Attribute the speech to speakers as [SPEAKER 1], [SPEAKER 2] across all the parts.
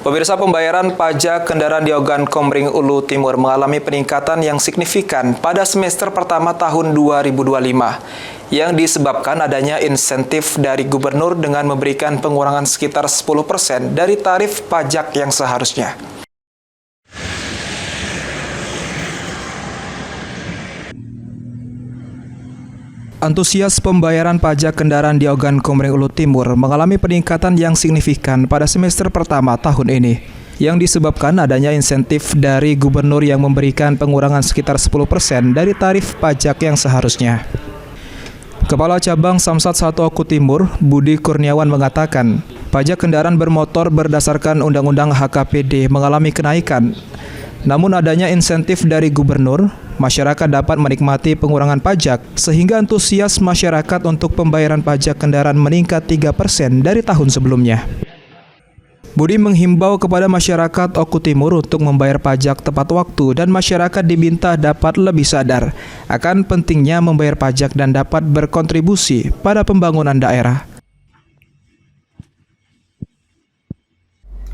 [SPEAKER 1] Pemirsa, pembayaran pajak kendaraan di Ogan Komering Ulu Timur mengalami peningkatan yang signifikan pada semester pertama tahun 2025 yang disebabkan adanya insentif dari gubernur dengan memberikan pengurangan sekitar 10% dari tarif pajak yang seharusnya. Antusias pembayaran pajak kendaraan di Ogan Komering Ulu Timur mengalami peningkatan yang signifikan pada semester pertama tahun ini, yang disebabkan adanya insentif dari gubernur yang memberikan pengurangan sekitar 10% dari tarif pajak yang seharusnya. Kepala Cabang Samsat 1 Oku Timur, Budi Kurniawan mengatakan, pajak kendaraan bermotor berdasarkan Undang-Undang HKPD mengalami kenaikan. Namun adanya insentif dari gubernur, masyarakat dapat menikmati pengurangan pajak sehingga antusias masyarakat untuk pembayaran pajak kendaraan meningkat 3% dari tahun sebelumnya. Budi menghimbau kepada masyarakat Oku Timur untuk membayar pajak tepat waktu dan masyarakat diminta dapat lebih sadar akan pentingnya membayar pajak dan dapat berkontribusi pada pembangunan daerah.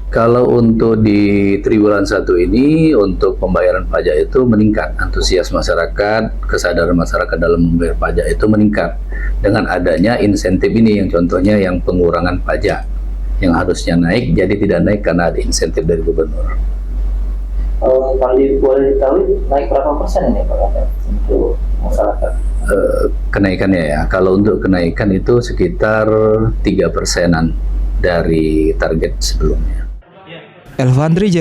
[SPEAKER 2] Kalau untuk di triwulan 1 ini, untuk pembayaran pajak itu meningkat. Antusias masyarakat, kesadaran masyarakat dalam membayar pajak itu meningkat. Dengan adanya insentif ini, yang contohnya yang pengurangan pajak. Yang harusnya naik, jadi tidak naik karena ada insentif dari gubernur.
[SPEAKER 3] Kalau boleh diketahui, naik berapa persen ini Pak untuk masyarakat?
[SPEAKER 2] Kenaikannya ya, kalau untuk kenaikan itu sekitar 3%-an dari target sebelumnya.
[SPEAKER 1] Elvandri